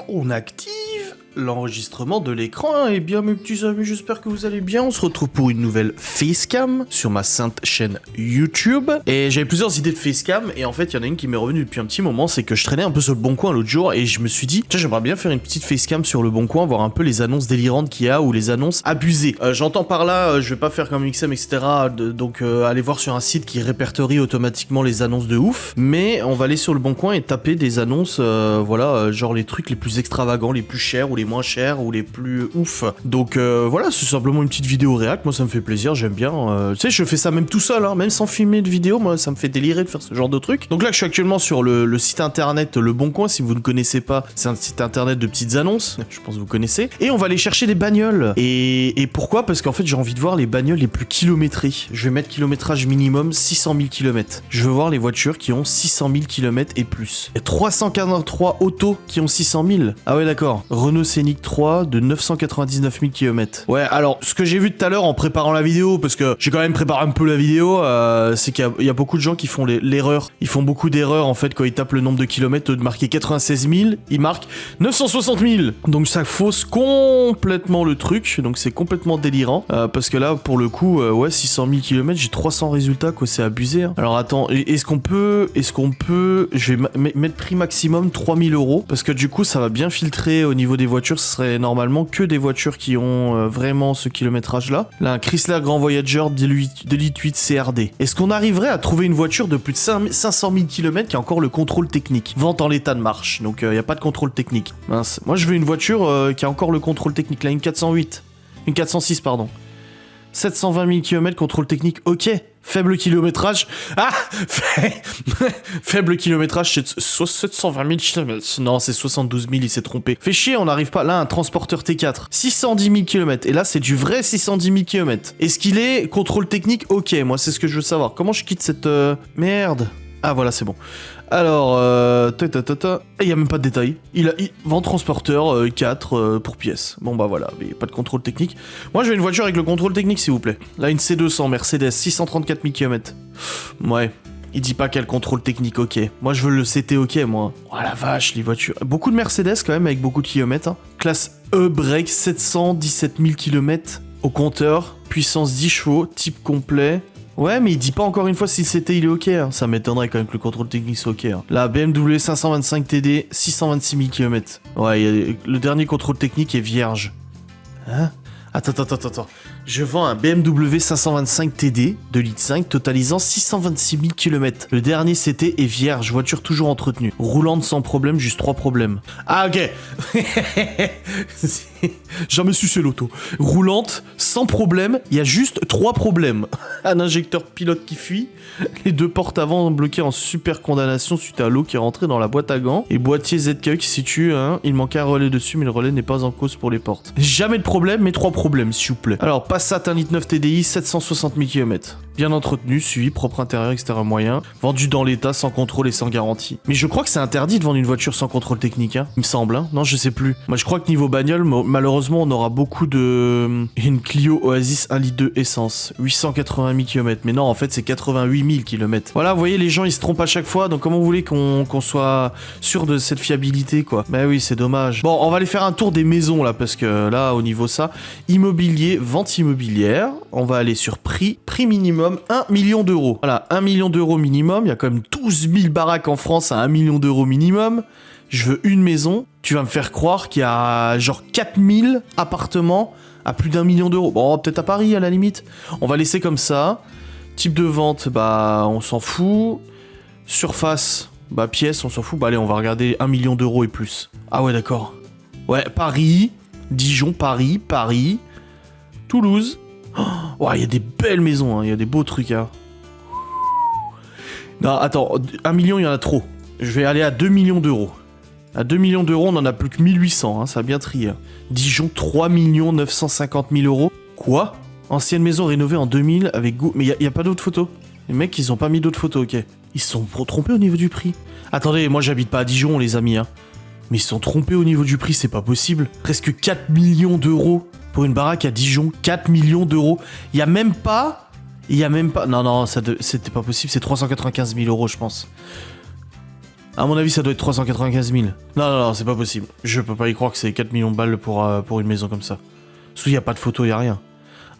on active l'enregistrement de l'écran. Et bien mes petits amis, j'espère que vous allez bien. On se retrouve pour une nouvelle facecam sur ma sainte chaîne YouTube. Et j'avais plusieurs idées de facecam et en fait il y en a une qui m'est revenue depuis un petit moment, c'est que je traînais un peu sur le Bon Coin l'autre jour et je me suis dit tiens, j'aimerais bien faire une petite facecam sur le Bon Coin, voir un peu les annonces délirantes qu'il y a ou les annonces abusées. J'entends par là, je vais pas faire comme XM etc. Donc allez voir sur un site qui répertorie automatiquement les annonces de ouf, mais on va aller sur le Bon Coin et taper des annonces voilà, genre les trucs les plus extravagants, les plus chers ou les moins chers ou les plus ouf. Donc voilà, c'est simplement une petite vidéo réac, moi ça me fait plaisir, j'aime bien. Tu sais, je fais ça même tout seul, hein, même sans filmer de vidéo, moi ça me fait délirer de faire ce genre de truc. Donc là je suis actuellement sur le site internet Le Bon Coin, si vous ne connaissez pas, c'est un site internet de petites annonces, je pense que vous connaissez. Et on va aller chercher des bagnoles. Et pourquoi? Parce qu'en fait j'ai envie de voir les bagnoles les plus kilométrées. Je vais mettre kilométrage minimum 600 000 km. Je veux voir les voitures qui ont 600 000 km et plus. Il y a 343 autos qui ont 600 000. Ah ouais d'accord. Renault Scénic 3 de 999 000 km. Ouais, alors ce que j'ai vu tout à l'heure en préparant la vidéo, parce que j'ai quand même préparé un peu la vidéo, c'est qu'il y a beaucoup de gens qui font l'erreur. Ils font beaucoup d'erreurs en fait quand ils tapent le nombre de kilomètres, de marquer 96 000, ils marquent 960 000. Donc ça fausse complètement le truc, donc c'est complètement délirant. Parce que là, pour le coup, ouais, 600 000 km, j'ai 300 résultats, quoi, c'est abusé. Hein. Alors attends, est-ce qu'on peut, je vais mettre prix maximum 3000 €, parce que du coup, ça va bien filtrer au niveau des voitures. Ce serait normalement que des voitures qui ont vraiment ce kilométrage-là. Là, un Chrysler Grand Voyager d'Elite 8 CRD. Est-ce qu'on arriverait à trouver une voiture de plus de 500 000 km qui a encore le contrôle technique? Vente en l'état de marche, donc il n'y a pas de contrôle technique. Mince. Moi, je veux une voiture qui a encore le contrôle technique. Là, une 408. Une 406, pardon. 720 000 km, contrôle technique, ok. Faible kilométrage. Ah Faible kilométrage, c'est 720 000 km. Non, c'est 72 000, il s'est trompé. Fait chier, on n'arrive pas. Là, un transporteur T4. 610 000 km. Et là, c'est du vrai 610 000 km. Est-ce qu'il est contrôle technique? Ok, moi, c'est ce que je veux savoir. Comment je quitte cette... Merde. Ah, voilà, c'est bon. Alors, il n'y a même pas de détails. Il vend transporteur 4 pour pièce. Bon bah voilà, mais pas de contrôle technique. Moi je veux une voiture avec le contrôle technique s'il vous plaît. Là une C200 Mercedes, 634 000 km. Ouais, il dit pas quel contrôle technique, ok. Moi je veux le CT ok moi. Oh la vache, les voitures. Beaucoup de Mercedes quand même avec beaucoup de kilomètres. Hein. Classe E break, 717 000 km au compteur. Puissance 10 chevaux, type complet. Ouais, mais il dit pas encore une fois si c'était il est ok. Hein. Ça m'étonnerait quand même que le contrôle technique soit ok. Hein. La BMW 525 TD, 626 000 km. Ouais, le dernier contrôle technique est vierge. Hein? Attends. Je vends un BMW 525 TD de litre 5 totalisant 626 000 km. Le dernier CT est vierge, voiture toujours entretenue. Roulante sans problème, juste 3 problèmes. Ah ok. Jamais su c'est l'auto. Roulante sans problème, il y a juste 3 problèmes. Un injecteur pilote qui fuit, les 2 portes avant bloquées en super condamnation suite à l'eau qui est rentrée dans la boîte à gants, et boîtier ZKE qui se situe, hein, il manquait un relais dessus mais le relais n'est pas en cause pour les portes. Jamais de problème, mais 3 problèmes s'il vous plaît. Alors Passat 1,9 litre TDI, 760 000 km. Bien entretenu, suivi, propre intérieur, extérieur moyen, vendu dans l'état, sans contrôle et sans garantie. Mais je crois que c'est interdit de vendre une voiture sans contrôle technique, hein, il me semble, hein. Non, je sais plus. Moi, je crois que niveau bagnole, malheureusement, on aura beaucoup de... Une Clio Oasis 1,2 litre essence, 880 000 km. Mais non, en fait, c'est 88 000 km. Voilà, vous voyez, les gens, ils se trompent à chaque fois, donc comment vous voulez qu'on soit sûr de cette fiabilité, quoi? Bah oui, c'est dommage. Bon, on va aller faire un tour des maisons, là, parce que là, au niveau ça, immobilier, vente immobilière, on va aller sur prix minimum, 1 million d'euros. Voilà, 1 million d'euros minimum. Il y a quand même 12 000 baraques en France à 1 million d'euros minimum. Je veux une maison. Tu vas me faire croire qu'il y a genre 4000 appartements à plus d'1 million d'euros. Bon, peut-être à Paris à la limite. On va laisser comme ça. Type de vente, bah on s'en fout. Surface, bah pièce, on s'en fout. Bah allez, on va regarder 1 million d'euros et plus. Ah ouais, d'accord. Ouais, Paris, Dijon, Paris, Toulouse. Oh, il y a des belles maisons, il y a des beaux trucs. Hein. Non, attends, 1 million, il y en a trop. Je vais aller à 2 millions d'euros. À 2 millions d'euros, on en a plus que 1800, hein, ça a bien trié. Dijon, 3 950 000 euros. Quoi? Ancienne maison rénovée en 2000 avec goût. Mais il y a pas d'autres photos. Les mecs, ils ont pas mis d'autres photos, ok. Ils se sont trompés au niveau du prix. Attendez, moi j'habite pas à Dijon, les amis, hein. Mais ils se sont trompés au niveau du prix, c'est pas possible. Presque 4 millions d'euros. Pour une baraque à Dijon, 4 millions d'euros. Il y a même pas... Non, c'était pas possible, c'est 395 000 euros, je pense. À mon avis, ça doit être 395 000. Non, c'est pas possible. Je peux pas y croire que c'est 4 millions de balles pour une maison comme ça. Surtout, y a pas de photo, y a rien.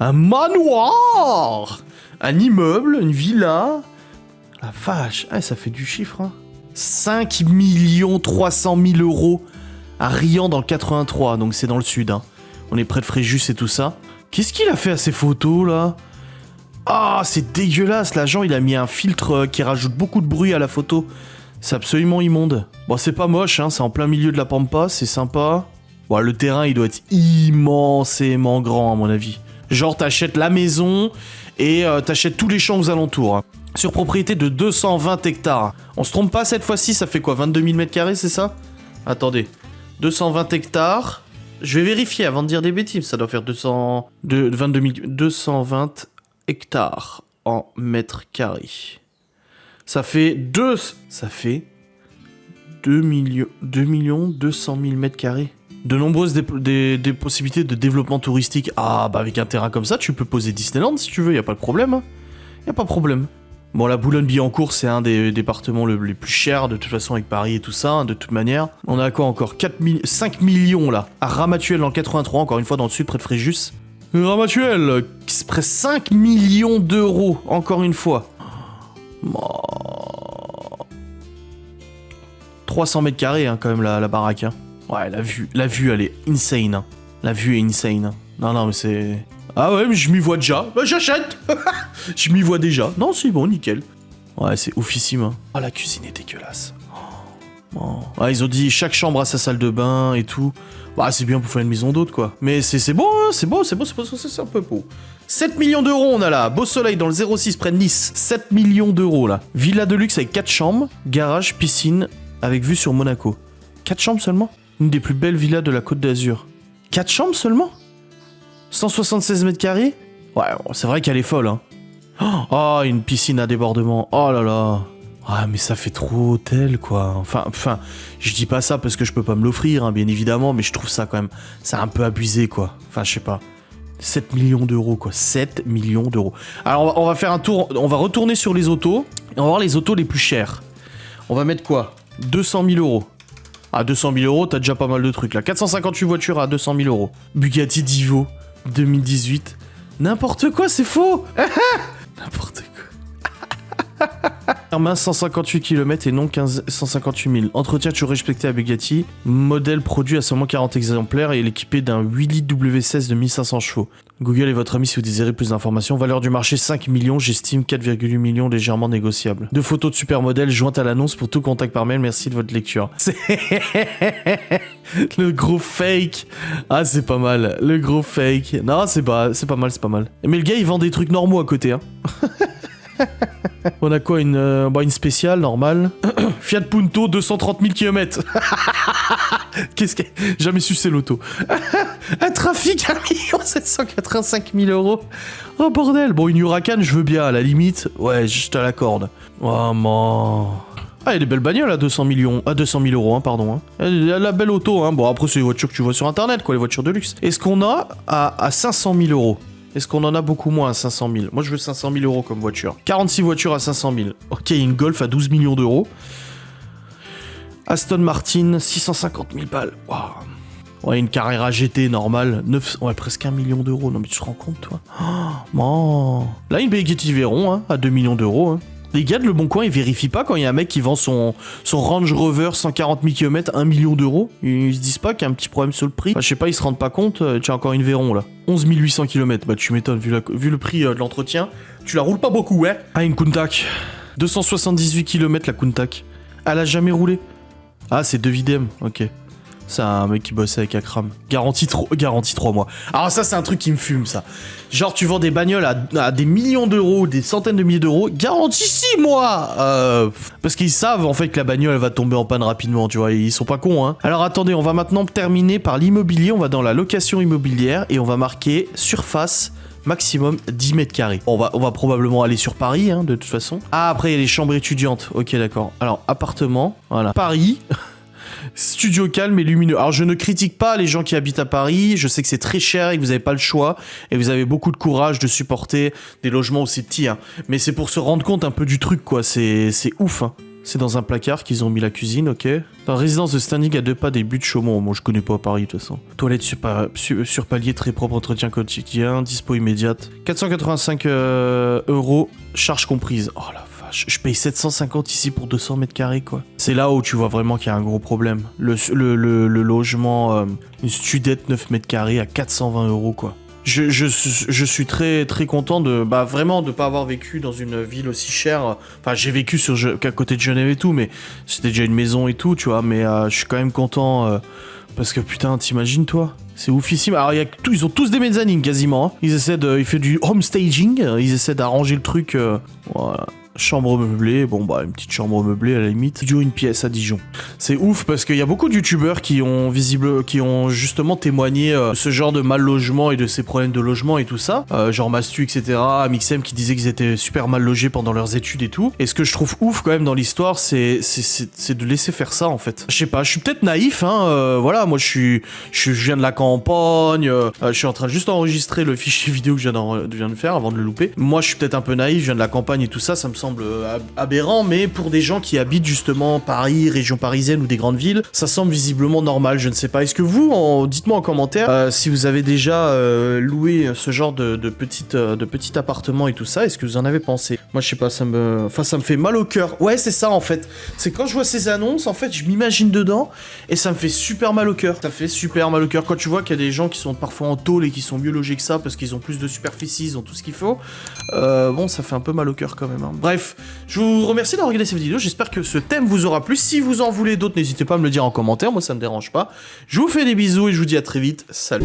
Un manoir! Un immeuble, une villa. La vache. Ah, ça fait du chiffre, hein. 5 300 000 euros à Riant dans le 83, donc c'est dans le sud, hein. On est près de Fréjus et tout ça. Qu'est-ce qu'il a fait à ces photos, là? Ah, c'est dégueulasse. L'agent, il a mis un filtre qui rajoute beaucoup de bruit à la photo. C'est absolument immonde. Bon, c'est pas moche, hein. C'est en plein milieu de la pampa, c'est sympa. Bon, le terrain, il doit être immensément grand, à mon avis. Genre, t'achètes la maison et t'achètes tous les champs aux alentours. Hein. Sur propriété de 220 hectares. On se trompe pas cette fois-ci, ça fait quoi? 22 000 m², c'est ça? Attendez. 220 hectares. Je vais vérifier avant de dire des bêtises. Ça doit faire 220 hectares en mètres carrés. Ça fait 2 200 000 m². De nombreuses des possibilités de développement touristique. Ah, bah avec un terrain comme ça, tu peux poser Disneyland si tu veux, y a pas de problème. Hein. Y a pas de problème. Bon, la Boulogne-Billancourt, c'est un des départements les plus chers, de toute façon, avec Paris et tout ça, hein, de toute manière. On a quoi encore 5 millions, là, à Ramatuelle, dans le 83, encore une fois, dans le sud, près de Fréjus. Ramatuelle, c'est près 5 millions d'euros, encore une fois. 300 m², hein, quand même, la baraque, hein. Ouais, la vue, elle est insane, hein. La vue est insane. Non, mais c'est... Ah ouais, mais je m'y vois déjà. Bah, j'achète. Je m'y vois déjà. Non, c'est bon, nickel. Ouais, c'est oufissime. Hein. Oh, la cuisine est dégueulasse. Oh. Ouais, ils ont dit chaque chambre a sa salle de bain et tout. Bah, c'est bien pour faire une maison d'hôte, quoi. Mais c'est beau, hein, c'est un peu beau. 7 millions d'euros, on a là. Beau Soleil dans le 06 près de Nice. 7 millions d'euros, là. Villa de luxe avec 4 chambres, garage, piscine, avec vue sur Monaco. 4 chambres seulement? Une des plus belles villas de la Côte d'Azur. 4 chambres seulement? 176 m²? Ouais, c'est vrai qu'elle est folle, hein. Oh, une piscine à débordement. Oh là là. Ah, mais ça fait trop hôtel, quoi. Enfin, je dis pas ça parce que je peux pas me l'offrir, hein, bien évidemment, mais je trouve ça quand même... C'est un peu abusé, quoi. Enfin, je sais pas. 7 millions d'euros, quoi. 7 millions d'euros. Alors, on va faire un tour... On va retourner sur les autos. Et on va voir les autos les plus chères. On va mettre quoi? 200 000 euros. À 200 000 euros, t'as déjà pas mal de trucs, là. 458 voitures à 200 000 euros. Bugatti Divo. 2018. N'importe quoi, c'est faux. N'importe quoi. Hermin, 158 km et non 158 000. Entretien toujours respecté à Bugatti. Modèle produit à seulement 40 exemplaires et il est équipé d'un 8 litres W16 de 1500 chevaux. Google est votre ami si vous désirez plus d'informations. Valeur du marché 5 millions, j'estime 4,8 millions légèrement négociables. 2 photos de supermodèles jointes à l'annonce pour tout contact par mail. Merci de votre lecture. C'est le gros fake. Ah, c'est pas mal. Le gros fake. Non, c'est pas mal. Mais le gars, il vend des trucs normaux à côté, hein. On a quoi, une spéciale, normale. Fiat Punto, 230 000 km. Qu'est-ce que... Jamais su c'est l'auto. Un trafic, 1 785 000 euros. Oh bordel. Bon, une Huracan, je veux bien, à la limite. Ouais, je te l'accorde. Oh, man. Ah, il y a des belles bagnoles à 200 000 euros, hein, pardon. Hein. Il y a la belle auto, hein. Bon, après, c'est les voitures que tu vois sur Internet, quoi, les voitures de luxe. Est-ce qu'on a à 500 000 euros? Est-ce qu'on en a beaucoup moins à 500 000? Moi, je veux 500 000 euros comme voiture. 46 voitures à 500 000. Ok, une Golf à 12 millions d'euros. Aston Martin, 650 000 balles. Wow. Ouais, une Carrera GT normale. Ouais, presque 1 million d'euros. Non, mais tu te rends compte, toi? Oh, man. Là, une Bugatti Veyron, hein, à 2 millions d'euros. Hein. Les gars de Le Bon Coin, ils vérifient pas quand il y a un mec qui vend son Range Rover 140 000 km, 1 million d'euros. Ils se disent pas qu'il y a un petit problème sur le prix. Enfin, je sais pas, ils se rendent pas compte. Tu as encore une Veyron là. 11 800 km. Bah, tu m'étonnes, vu le prix de l'entretien. Tu la roules pas beaucoup, ouais. Ah, une Countach. 278 km la Countach. Elle a jamais roulé. Ah, c'est 2 videm. Ok. C'est un mec qui bossait avec Akram. Garantie 3 mois. Alors ça, c'est un truc qui me fume, ça. Genre, tu vends des bagnoles à des millions d'euros, des centaines de milliers d'euros, garantie 6 mois. Parce qu'ils savent, en fait, que la bagnole, elle va tomber en panne rapidement, tu vois. Ils sont pas cons, hein. Alors, attendez, on va maintenant terminer par l'immobilier. On va dans la location immobilière et on va marquer surface maximum 10 m². On va probablement aller sur Paris, hein, de toute façon. Ah, après, il y a les chambres étudiantes. Ok, d'accord. Alors, appartement, voilà. Paris... Studio calme et lumineux. Alors je ne critique pas les gens qui habitent à Paris, je sais que c'est très cher et que vous n'avez pas le choix et vous avez beaucoup de courage de supporter des logements aussi petits, hein. Mais c'est pour se rendre compte un peu du truc, quoi, c'est ouf, hein. C'est dans un placard qu'ils ont mis la cuisine, ok. Dans résidence de standing à 2 pas des buts de Chaumont. Moi, je connais pas Paris, de toute façon. Toilette sur palier, très propre, entretien quotidien, dispo immédiate. 485 euros, charge comprise. Oh la vache, je paye 750 ici pour 200 mètres carrés, quoi. C'est là où tu vois vraiment qu'il y a un gros problème. Le logement, une studette 9 mètres carrés à 420 euros, quoi. Je suis très très content de vraiment de pas avoir vécu dans une ville aussi chère. Enfin, j'ai vécu qu'à côté de Genève et tout, mais c'était déjà une maison et tout, tu vois. Mais je suis quand même content parce que putain, t'imagines toi, c'est oufissime. Alors ils ont tous des mezzanines quasiment. Hein. Ils font du home staging. Ils essaient d'arranger le truc. Voilà. Chambre meublée, bon bah une petite chambre meublée à la limite, studio une pièce à Dijon. C'est ouf parce qu'il y a beaucoup de youtubeurs qui ont justement témoigné ce genre de mal logement et de ces problèmes de logement et tout ça, genre Mastu etc, Mixem qui disaient qu'ils étaient super mal logés pendant leurs études et tout. Et ce que je trouve ouf quand même dans l'histoire, c'est de laisser faire ça en fait. Je sais pas, je suis peut-être naïf, hein, voilà, moi je viens de la campagne, je suis en train de juste enregistrer le fichier vidéo que je viens de faire avant de le louper. Moi je suis peut-être un peu naïf, je viens de la campagne et tout ça, ça me semble aberrant, mais pour des gens qui habitent justement Paris, région parisienne ou des grandes villes, ça semble visiblement normal, je ne sais pas. Est-ce que vous, dites-moi en commentaire si vous avez déjà loué ce genre de petit appartement et tout ça, est-ce que vous en avez pensé? Moi je sais pas, ça me fait mal au cœur. Ouais, c'est ça en fait. C'est quand je vois ces annonces, en fait, je m'imagine dedans et ça me fait super mal au cœur. Ça fait super mal au cœur quand tu vois qu'il y a des gens qui sont parfois en tôle et qui sont mieux logés que ça parce qu'ils ont plus de superficie, ils ont tout ce qu'il faut. Bon, ça fait un peu mal au cœur quand même. Hein. Bref, je vous remercie d'avoir regardé cette vidéo. J'espère que ce thème vous aura plu. Si vous en voulez d'autres, n'hésitez pas à me le dire en commentaire. Moi, ça me dérange pas. Je vous fais des bisous et je vous dis à très vite. Salut.